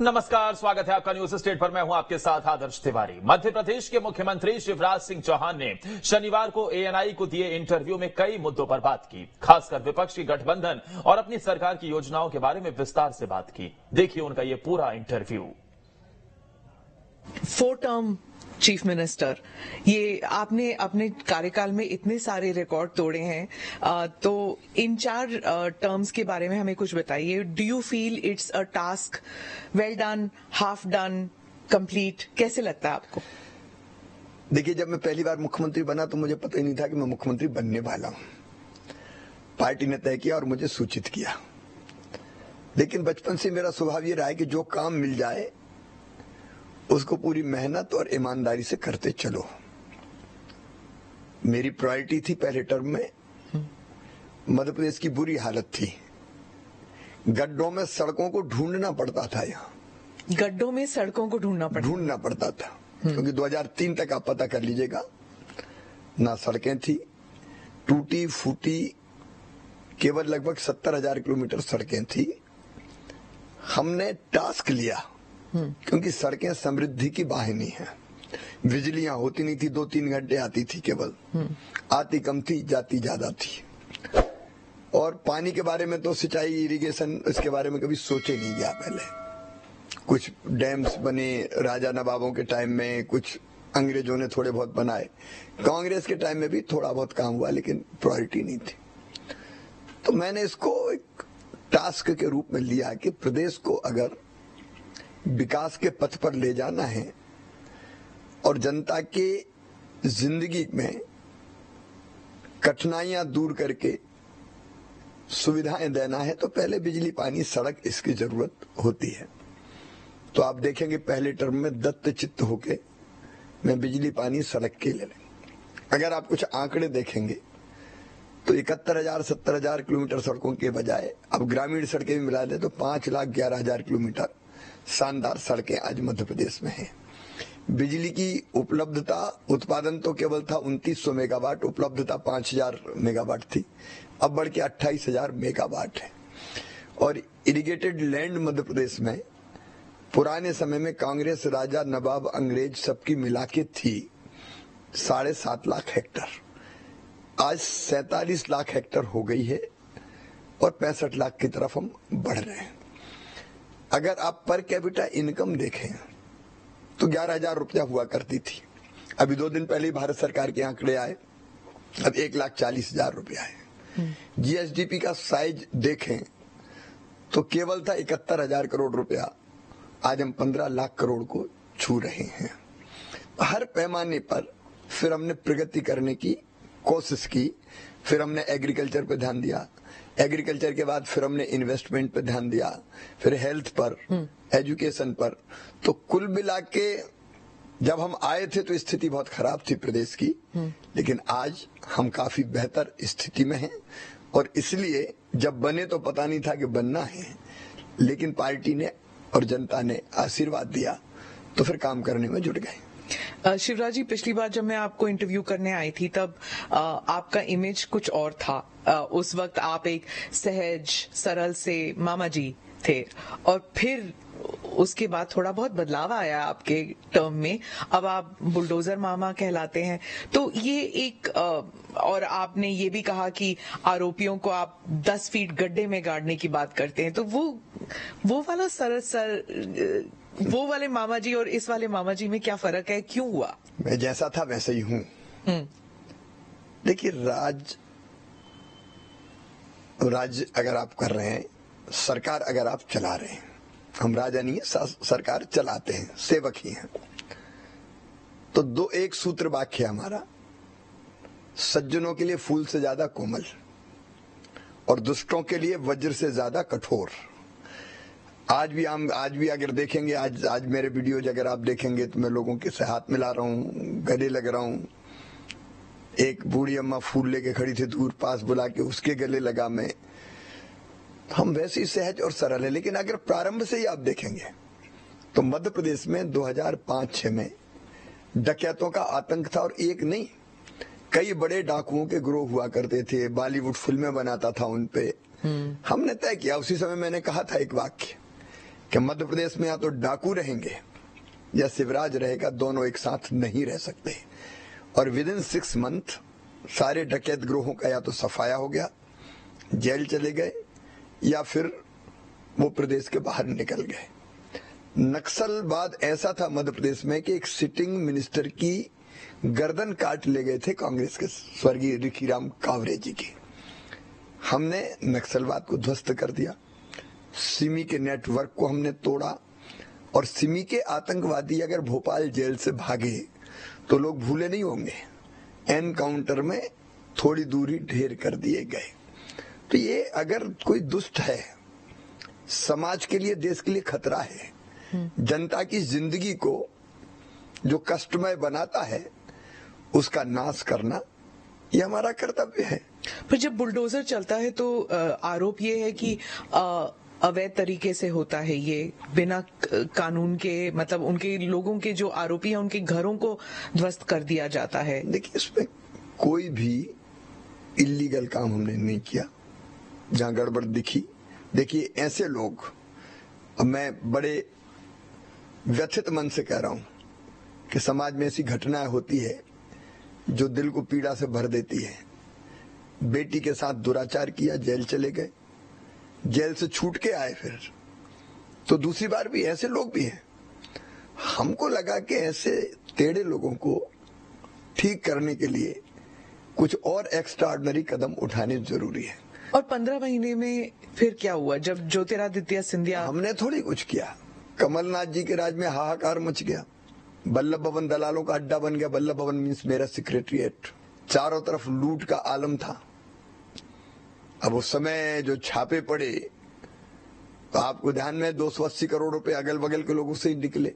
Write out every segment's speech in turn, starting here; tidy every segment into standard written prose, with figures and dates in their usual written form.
नमस्कार, स्वागत है आपका न्यूज स्टेट पर। मैं हूं आपके साथ आदर्श तिवारी। मध्य प्रदेश के मुख्यमंत्री शिवराज सिंह चौहान ने शनिवार को एएनआई को दिए इंटरव्यू में कई मुद्दों पर बात की, खासकर विपक्षी गठबंधन और अपनी सरकार की योजनाओं के बारे में विस्तार से बात की। देखिए उनका ये पूरा इंटरव्यू। 4 टर्म चीफ मिनिस्टर, ये आपने अपने कार्यकाल में इतने सारे रिकॉर्ड तोड़े हैं, तो इन 4 टर्म्स के बारे में हमें कुछ बताइए। Do you feel it's a task well done, half done, complete? कैसे लगता है आपको? देखिए, जब मैं पहली बार मुख्यमंत्री बना तो मुझे पता ही नहीं था कि मैं मुख्यमंत्री बनने वाला हूं। पार्टी ने तय किया और मुझे सूचित किया, लेकिन बचपन से मेरा स्वभाव ये रहा है कि जो काम मिल जाए उसको पूरी मेहनत और ईमानदारी से करते चलो। मेरी प्रायोरिटी थी पहले टर्म में, मध्य प्रदेश की बुरी हालत थी, गड्ढों में सड़कों को ढूंढना पड़ता था। यहाँ गड्ढों में सड़कों को ढूंढना पड़ता था क्योंकि 2003 तक आप पता कर लीजिएगा, ना सड़कें थी, टूटी फूटी केवल लगभग 70,000 किलोमीटर सड़कें थी। हमने टास्क लिया क्योंकि सड़कें समृद्धि की वाहिनी है। बिजलियां होती नहीं थी, 2-3 घंटे आती थी केवल, आती कम थी, जाती ज्यादा थी। और पानी के बारे में तो सिंचाई, इरिगेशन, इसके बारे में कभी सोचे नहीं गया। पहले कुछ डैम्स बने राजा नवाबों के टाइम में, कुछ अंग्रेजों ने थोड़े बहुत बनाए, कांग्रेस के टाइम में भी थोड़ा बहुत काम हुआ, लेकिन प्रायोरिटी नहीं थी। तो मैंने इसको एक टास्क के रूप में लिया कि प्रदेश को अगर विकास के पथ पर ले जाना है और जनता के जिंदगी में कठिनाइयां दूर करके सुविधाएं देना है तो पहले बिजली, पानी, सड़क, इसकी जरूरत होती है। तो आप देखेंगे पहले टर्म में दत्तचित्त होके मैं बिजली, पानी, सड़क के ले लें। अगर आप कुछ आंकड़े देखेंगे तो 71,000 70,000 किलोमीटर सड़कों के बजाय अब ग्रामीण सड़कें भी मिला दे तो 5,11,000 किलोमीटर शानदार सड़कें आज मध्य प्रदेश में हैं। बिजली की उपलब्धता, उत्पादन तो केवल था 2900 मेगावाट, उपलब्धता 5,000 मेगावाट थी, अब बढ़ के 28,000 मेगावाट है। और इरिगेटेड लैंड मध्य प्रदेश में पुराने समय में कांग्रेस, राजा, नवाब, अंग्रेज सबकी मिला के थी 7.5 लाख हेक्टर, आज 47 लाख हेक्टर हो गई है और 65 लाख की तरफ हम बढ़ रहे हैं। अगर आप पर कैपिटा इनकम देखें तो 11,000 रुपया हुआ करती थी, अभी 2 दिन पहले भारत सरकार के आंकड़े आए, अब 1,40,000 रुपया है। जीएसडीपी का साइज देखें तो केवल था 71,000 करोड़ रुपया, आज हम 15 लाख करोड़ को छू रहे हैं। हर पैमाने पर फिर हमने प्रगति करने की कोशिश की, फिर हमने एग्रीकल्चर पे ध्यान दिया, एग्रीकल्चर के बाद फिर हमने इन्वेस्टमेंट पे ध्यान दिया, फिर हेल्थ पर, एजुकेशन पर। तो कुल मिला के जब हम आए थे तो स्थिति बहुत खराब थी प्रदेश की, लेकिन आज हम काफी बेहतर स्थिति में हैं। और इसलिए जब बने तो पता नहीं था कि बनना है, लेकिन पार्टी ने और जनता ने आशीर्वाद दिया तो फिर काम करने में जुट गए। शिवराज जी, पिछली बार जब मैं आपको इंटरव्यू करने आई थी तब आपका इमेज कुछ और था। उस वक्त आप एक सहज सरल से मामा जी थे और फिर उसके बाद थोड़ा बहुत बदलाव आया आपके टर्म में, अब आप बुलडोजर मामा कहलाते हैं। तो ये एक और आपने ये भी कहा कि आरोपियों को आप 10 फीट गड्ढे में गाड़ने की बात करते हैं, तो वो वाला सरल वो वाले मामा जी और इस वाले मामा जी में क्या फर्क है, क्यों हुआ? मैं जैसा था वैसे ही हूं। देखिए, राज्य अगर आप कर रहे हैं, सरकार अगर आप चला रहे हैं, हम राजा नहीं है, सरकार चलाते हैं, सेवक ही हैं, तो एक सूत्र वाक्य है हमारा, सज्जनों के लिए फूल से ज्यादा कोमल और दुष्टों के लिए वज्र से ज्यादा कठोर। आज भी अगर देखेंगे, आज मेरे वीडियोज अगर आप देखेंगे तो मैं लोगों के से हाथ मिला रहा हूँ, गले लग रहा हूँ। एक बूढ़ी अम्मा फूल लेके खड़ी थी, दूर पास बुला के उसके गले लगा मैं। हम वैसे ही सहज और सरल है। लेकिन अगर प्रारंभ से ही आप देखेंगे तो मध्य प्रदेश में 2005-06 में डकैतों का आतंक था, और एक नहीं कई बड़े डाकुओं के गिरोह हुआ करते थे, बॉलीवुड फिल्में बनाता था उन पे। हमने तय किया, उसी समय मैंने कहा था एक वाक्य कि मध्य प्रदेश में या तो डाकू रहेंगे या शिवराज रहेगा, दोनों एक साथ नहीं रह सकते। और विद इन 6 मंथ सारे डकैत गिरोहों का या तो सफाया हो गया, जेल चले गए, या फिर वो प्रदेश के बाहर निकल गए। नक्सलवाद ऐसा था मध्य प्रदेश में कि एक सिटिंग मिनिस्टर की गर्दन काट ले गए थे कांग्रेस के स्वर्गीय ऋखीराम कावरे जी की। हमने नक्सलवाद को ध्वस्त कर दिया, सिमी के नेटवर्क को हमने तोड़ा, और सिमी के आतंकवादी अगर भोपाल जेल से भागे तो लोग भूले नहीं होंगे, एनकाउंटर में थोड़ी दूरी ढेर कर दिए गए। तो ये अगर कोई दुष्ट है, समाज के लिए, देश के लिए खतरा है, जनता की जिंदगी को जो कष्टमय बनाता है, उसका नाश करना ये हमारा कर्तव्य है। पर जब बुलडोजर चलता है तो आरोप ये है कि अवैध तरीके से होता है, ये बिना कानून के, मतलब उनके लोगों के जो आरोपी हैं उनके घरों को ध्वस्त कर दिया जाता है। देखिए, इसमें कोई भी इलीगल काम हमने नहीं किया। जहां गड़बड़ दिखी, देखिए ऐसे लोग, अब मैं बड़े व्यथित मन से कह रहा हूं कि समाज में ऐसी घटनाएं होती है जो दिल को पीड़ा से भर देती है। बेटी के साथ दुराचार किया, जेल चले गए, जेल से छूट के आए, फिर तो दूसरी बार भी ऐसे लोग भी हैं। हमको लगा कि ऐसे टेढ़े लोगों को ठीक करने के लिए कुछ और एक्स्ट्राऑर्डिनरी कदम उठाने जरूरी है। और 15 महीने में फिर क्या हुआ जब ज्योतिरादित्य सिंधिया? हमने थोड़ी कुछ किया। कमलनाथ जी के राज में हाहाकार मच गया, बल्लभ भवन दलालों का अड्डा बन गया। बल्लभ भवन मीन्स मेरा सेक्रेटरिएट। चारों तरफ लूट का आलम था। अब उस समय जो छापे पड़े तो आपको ध्यान में 280 करोड़ रुपए अगल बगल के लोगों से ही निकले।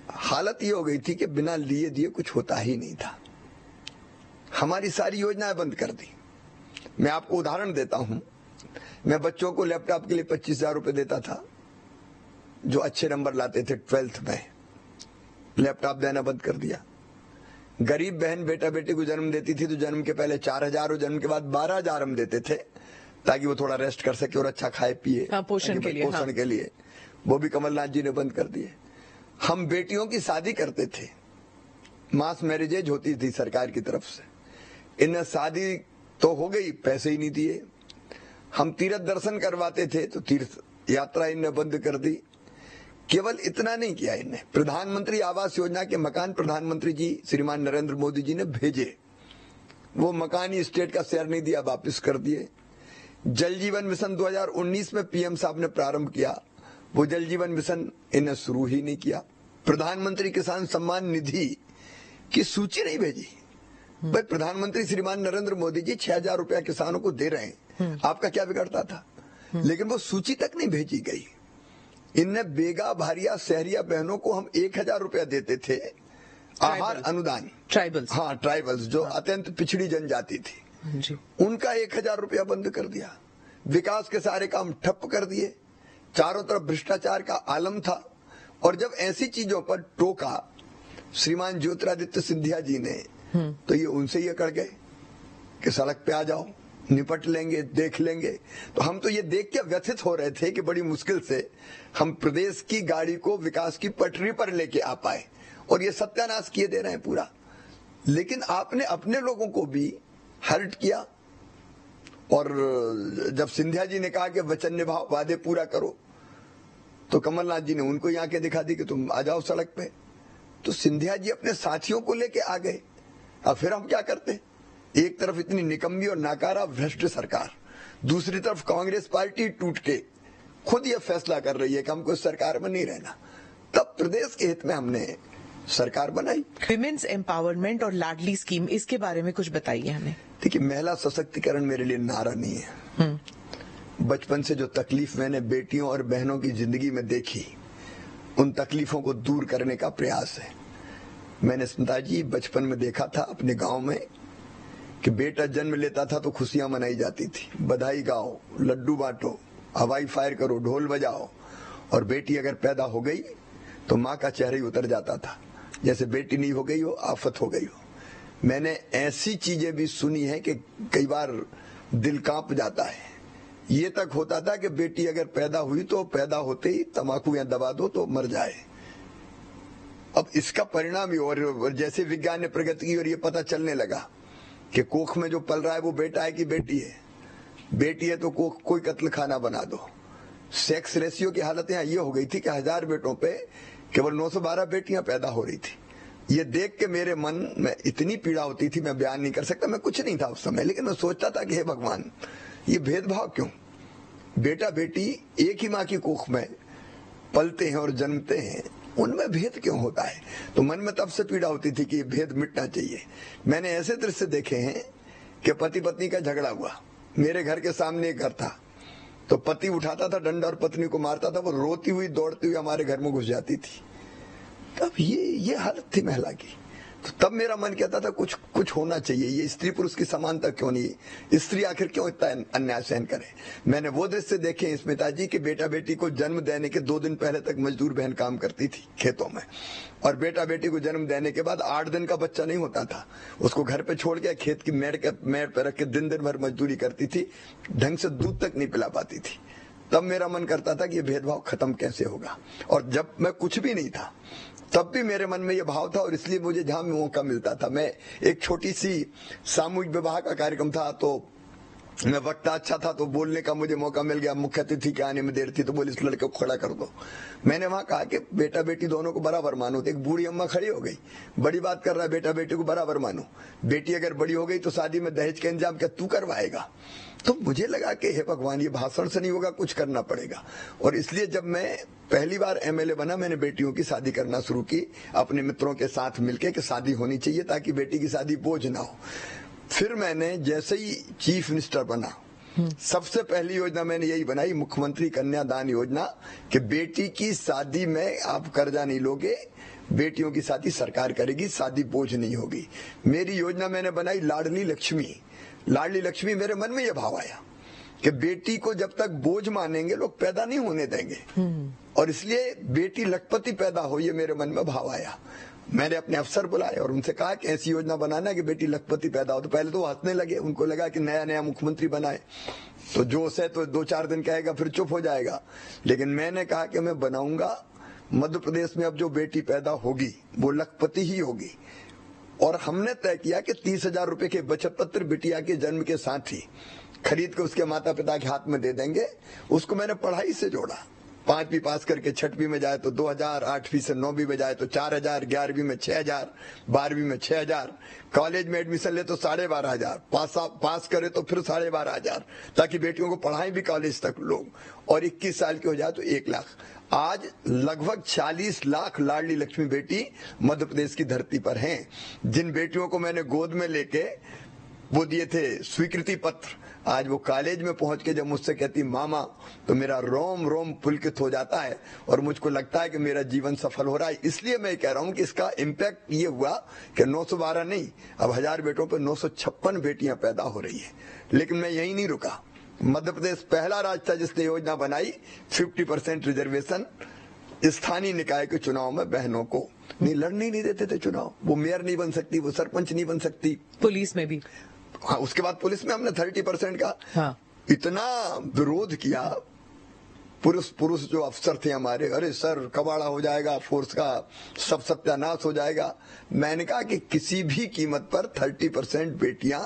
हालत ये हो गई थी कि बिना लिए दिए कुछ होता ही नहीं था। हमारी सारी योजनाएं बंद कर दी। मैं आपको उदाहरण देता हूं, मैं बच्चों को लैपटॉप के लिए 25,000 रुपए देता था, जो अच्छे नंबर लाते थे 12th में, लैपटॉप देना बंद कर दिया। गरीब बहन बेटा बेटी को जन्म देती थी तो जन्म के पहले 4,000 और जन्म के बाद 12,000 हम देते थे, ताकि वो थोड़ा रेस्ट कर सके और अच्छा खाए पिए। पोषण के लिए। वो भी कमलनाथ जी ने बंद कर दिए। हम बेटियों की शादी करते थे, मास मैरिजेज होती थी सरकार की तरफ से। इनने शादी तो हो गई, पैसे ही नहीं दिए। हम तीर्थ दर्शन करवाते थे तो तीर्थ यात्रा इनने बंद कर दी। केवल इतना नहीं किया इनने, प्रधानमंत्री आवास योजना के मकान प्रधानमंत्री जी श्रीमान नरेंद्र मोदी जी ने भेजे, वो मकान ही स्टेट का शेयर नहीं दिया, वापस कर दिए। जल जीवन मिशन 2019 में पीएम साहब ने प्रारंभ किया, वो जल जीवन मिशन इन्हें शुरू ही नहीं किया। प्रधानमंत्री किसान सम्मान निधि की सूची नहीं भेजी। भाई, प्रधानमंत्री श्रीमान नरेंद्र मोदी जी 6,000 रुपया किसानों को दे रहे हैं, आपका क्या बिगड़ता था? लेकिन वो सूची तक नहीं भेजी गई। इनने बेगा भारिया शहरिया बहनों को हम 1,000 रुपया देते थे, आहार अनुदान। ट्राइबल्स, हाँ ट्राइबल्स, जो अत्यंत पिछड़ी जनजाति थी जी, उनका 1,000 रुपया बंद कर दिया। विकास के सारे काम ठप कर दिए। चारों तरफ भ्रष्टाचार का आलम था। और जब ऐसी चीजों पर टोका श्रीमान ज्योतिरादित्य सिंधिया जी ने, तो ये उनसे ही अकड़ गए कि सड़क पे आ जाओ, निपट लेंगे, देख लेंगे। तो हम तो ये देख के व्यथित हो रहे थे कि बड़ी मुश्किल से हम प्रदेश की गाड़ी को विकास की पटरी पर लेके आ पाए, और ये सत्यानाश किए दे रहे हैं पूरा। लेकिन आपने अपने लोगों को भी हर्ट किया। और जब सिंधिया जी ने कहा कि वचन निभाओ, वादे पूरा करो, तो कमलनाथ जी ने उनको ही आंखें दिखा दी कि तुम आ जाओ सड़क पे। तो सिंधिया जी अपने साथियों को लेके आ गए। अब फिर हम क्या करते? एक तरफ इतनी निकम्मी और नाकारा भ्रष्ट सरकार, दूसरी तरफ कांग्रेस पार्टी टूट के खुद ये फैसला कर रही है कि हमको सरकार में नहीं रहना। तब प्रदेश के हित में हमने सरकार बनाई। विमेन्स एम्पावरमेंट और लाडली स्कीम, इसके बारे में कुछ बताइए हमें। देखिए, महिला सशक्तिकरण मेरे लिए नारा नहीं है। बचपन से जो तकलीफ मैंने बेटियों और बहनों की जिंदगी में देखी, उन तकलीफों को दूर करने का प्रयास है। मैंने स्मिता जी बचपन में देखा था अपने गांव में कि बेटा जन्म लेता था तो खुशियां मनाई जाती थी, बधाई गाओ, लड्डू बांटो, हवाई फायर करो, ढोल बजाओ। और बेटी अगर पैदा हो गई तो माँ का चेहरा ही उतर जाता था, जैसे बेटी नहीं हो गई हो, आफत हो गई हो। मैंने ऐसी चीजें भी सुनी है कि कई बार दिल कांप जाता है ये तक होता था कि बेटी अगर पैदा हुई तो पैदा होते ही तंबाकू या दबा दो तो मर जाए। अब इसका परिणाम ही, और जैसे विज्ञान ने प्रगति की और ये पता चलने लगा कि कोख में जो पल रहा है वो बेटा है कि बेटी है, बेटी है तो कोई कत्ल खाना बना दो। सेक्स रेशियो की हालत यहाँ ये हो गई थी कि 1000 बेटों पे केवल 912 बेटियां पैदा हो रही थी। ये देख के मेरे मन में इतनी पीड़ा होती थी, मैं बयान नहीं कर सकता, मैं कुछ नहीं था उस समय, लेकिन मैं सोचता था कि हे भगवान, ये भेदभाव क्यों? बेटा बेटी एक ही माँ की कोख में पलते हैं और जन्मते हैं, उनमें भेद क्यों होता है? तो मन में तब से पीड़ा होती थी कि ये भेद मिटना चाहिए। मैंने ऐसे दृश्य देखे हैं कि पति पत्नी का झगड़ा हुआ, मेरे घर के सामने एक घर था, तो पति उठाता था डंडा और पत्नी को मारता था, वो रोती हुई दौड़ती हुई हमारे घर में घुस जाती थी। तब ये हालत थी महिला की। तो तब मेरा मन कहता था कुछ होना चाहिए, ये स्त्री पुरुष की समानता क्यों नहीं, स्त्री आखिर क्यों इतना अन्याय सहन करे। मैंने वो दृश्य देखे स्मिता जी कि बेटा बेटी को जन्म देने के 2 दिन पहले तक मजदूर बहन काम करती थी खेतों में, और बेटा बेटी को जन्म देने के बाद 8 दिन का बच्चा नहीं होता था, उसको घर पे छोड़ के खेत की मेड़ पे रख के दिन भर मजदूरी करती थी, ढंग से दूध तक नहीं पिला पाती थी। तब मेरा मन करता था कि ये भेदभाव खत्म कैसे होगा। और जब मैं कुछ भी नहीं था तब भी मेरे मन में ये भाव था, और इसलिए मुझे जहां मौका मिलता था, मैं एक छोटी सी सामूहिक विवाह का कार्यक्रम था, तो मैं वक्ता अच्छा था तो बोलने का मुझे मौका मिल गया। मुख्य अतिथि के आने में देर थी तो बोले इस लड़के को खड़ा कर दो। मैंने वहां कहा कि बेटा बेटी दोनों को बराबर मानो। तो एक बूढ़ी अम्मा खड़ी हो गई, बड़ी बात कर रहा है, बेटा बेटी को बराबर मानो, बेटी अगर बड़ी हो गई तो शादी में दहेज का इंतजाम क्या तू करवाएगा? तो मुझे लगा कि हे भगवान, ये भाषण से नहीं होगा, कुछ करना पड़ेगा। और इसलिए जब मैं पहली बार एमएलए बना, मैंने बेटियों की शादी करना शुरू की अपने मित्रों के साथ मिलकर कि शादी होनी चाहिए ताकि बेटी की शादी बोझ ना हो। फिर मैंने जैसे ही चीफ मिनिस्टर बना, सबसे पहली योजना मैंने यही बनाई, मुख्यमंत्री कन्यादान योजना, कि बेटी की शादी में आप कर्जा नहीं लोगे, बेटियों की शादी सरकार करेगी, शादी बोझ नहीं होगी। मेरी योजना मैंने बनाई लाडली लक्ष्मी। लाडली लक्ष्मी, मेरे मन में यह भाव आया कि बेटी को जब तक बोझ मानेंगे लोग पैदा नहीं होने देंगे, और इसलिए बेटी लखपति पैदा हो, ये मेरे मन में भाव आया। मैंने अपने अफसर बुलाए और उनसे कहा कि ऐसी योजना बनाना है कि बेटी लखपति पैदा हो। तो पहले तो वो हंसने लगे, उनको लगा कि नया मुख्यमंत्री बनाए तो जोश है तो 2-4 दिन कहेगा फिर चुप हो जाएगा। लेकिन मैंने कहा कि मैं बनाऊंगा, मध्य प्रदेश में अब जो बेटी पैदा होगी वो लखपति ही होगी। और हमने तय किया कि 30,000 रुपए के बचत पत्र बिटिया के जन्म के साथ ही खरीद के उसके माता पिता के हाथ में दे देंगे। उसको मैंने पढ़ाई से जोड़ा, 5वीं पास करके 6वीं में जाए तो 2,000, 8वीं से 9वीं में जाए तो 4,000, 11वीं में 6,000, 12वीं में 6,000, कॉलेज में एडमिशन ले तो 12,500, पास करे तो फिर 12,500, ताकि बेटियों को पढ़ाएं भी कॉलेज तक लोग, और 21 साल की हो जाए तो 1 लाख। आज लगभग 40 लाख लाडली लक्ष्मी बेटी मध्य प्रदेश की धरती पर हैं, जिन बेटियों को मैंने गोद में लेके वो दिए थे स्वीकृति पत्र, आज वो कॉलेज में पहुंच के जब मुझसे कहती मामा, तो मेरा रोम रोम पुलकित हो जाता है और मुझको लगता है कि मेरा जीवन सफल हो रहा है। इसलिए मैं कह रहा हूं कि इसका इम्पैक्ट ये हुआ कि 912 नहीं, अब 1000 बेटों पे 956 बेटियां पैदा हो रही है। लेकिन मैं यही नहीं रुका, मध्य प्रदेश पहला राज्य था जिसने योजना बनाई 50% रिजर्वेशन स्थानीय निकाय के चुनाव में बहनों को नहीं लड़ने नहीं देते थे चुनाव। वो मेयर नहीं बन सकती, वो सरपंच नहीं बन सकती, पुलिस में भी। हाँ, उसके बाद पुलिस में हमने 30% का इतना विरोध किया। पुरुष जो अफसर थे हमारे, अरे सर कबाड़ा हो जाएगा, फोर्स का सब सत्यानाश हो जाएगा। मैंने कहा कि किसी भी कीमत पर 30% बेटियां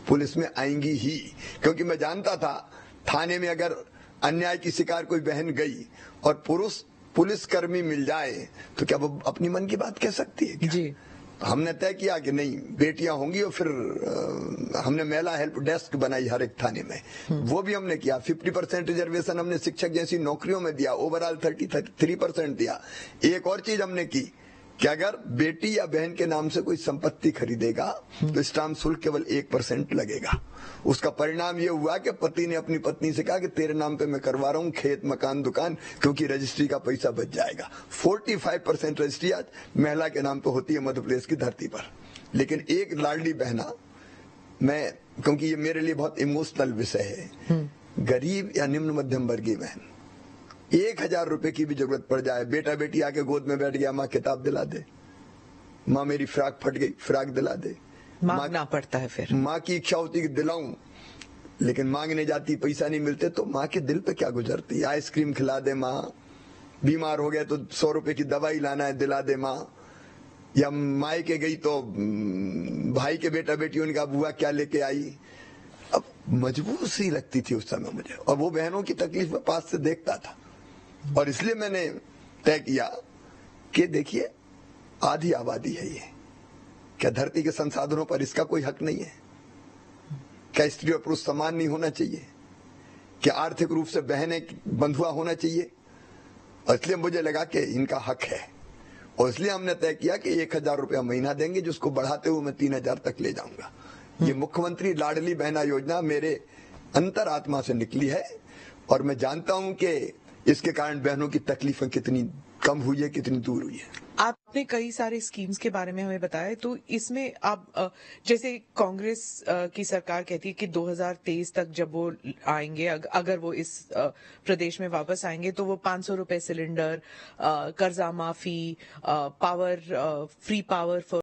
पुलिस में आएंगी ही, क्योंकि मैं जानता था थाने में अगर अन्याय की शिकार कोई बहन गई और पुलिसकर्मी मिल जाए तो क्या वो अपनी मन की बात कह सकती है क्या? जी। हमने तय किया कि नहीं, बेटियां होंगी। और फिर हमने महिला हेल्प डेस्क बनाई हर एक थाने में, वो भी हमने किया। 50% रिजर्वेशन हमने शिक्षक जैसी नौकरियों में दिया, ओवरऑल 33% दिया। एक और चीज हमने की कि अगर बेटी या बहन के नाम से कोई संपत्ति खरीदेगा तो स्टाम्प शुल्क केवल 1% लगेगा। उसका परिणाम ये हुआ कि पति ने अपनी पत्नी से कहा कि तेरे नाम पे मैं करवा रहा हूँ खेत, मकान, दुकान, क्योंकि रजिस्ट्री का पैसा बच जाएगा। 45% रजिस्ट्री आज महिला के नाम पे होती है मध्य प्रदेश की धरती पर। लेकिन एक लाडली बहना, मैं, क्योंकि ये मेरे लिए बहुत इमोशनल विषय है, गरीब या निम्न मध्यम वर्गीय बहन 1,000 रुपए की भी जरूरत पड़ जाए, बेटा बेटी आके गोद में बैठ गया, माँ किताब दिला दे, माँ मेरी फ्राक फट गई, फ्राक दिला दे, मांगना पड़ता है। फिर माँ की इच्छा होती कि दिलाऊं, लेकिन मांगने जाती पैसा नहीं मिलते तो माँ के दिल पे क्या गुजरती। आइसक्रीम खिला दे माँ, बीमार हो गया तो 100 रुपए की दवाई लाना है दिला दे माँ, या माई के गई तो भाई के बेटा बेटी उनका बुआ क्या लेके आई। अब मजबूर सी लगती थी उस समय मुझे, और वो बहनों की तकलीफ में पास से देखता था। और इसलिए मैंने तय किया कि देखिए आधी आबादी है ये, क्या धरती के संसाधनों पर इसका कोई हक नहीं है? क्या स्त्री और पुरुष समान नहीं होना चाहिए? क्या आर्थिक रूप से बहनें बंधुआ होना चाहिए? और इसलिए मुझे लगा कि इनका हक है, और इसलिए हमने तय किया कि 1000 रुपया महीना देंगे, जिसको बढ़ाते हुए मैं 3000 तक ले जाऊंगा। ये मुख्यमंत्री लाडली बहना योजना मेरे अंतरात्मा से निकली है, और मैं जानता हूं कि इसके कारण बहनों की तकलीफें कितनी कम हुई है, कितनी दूर हुई है। आपने कई सारे स्कीम्स के बारे में हमें बताया, तो इसमें आप जैसे कांग्रेस की सरकार कहती है कि 2023 तक जब वो आएंगे, अगर वो इस प्रदेश में वापस आएंगे तो वो 500 रुपए सिलेंडर, कर्जा माफी, पावर फ्री पावर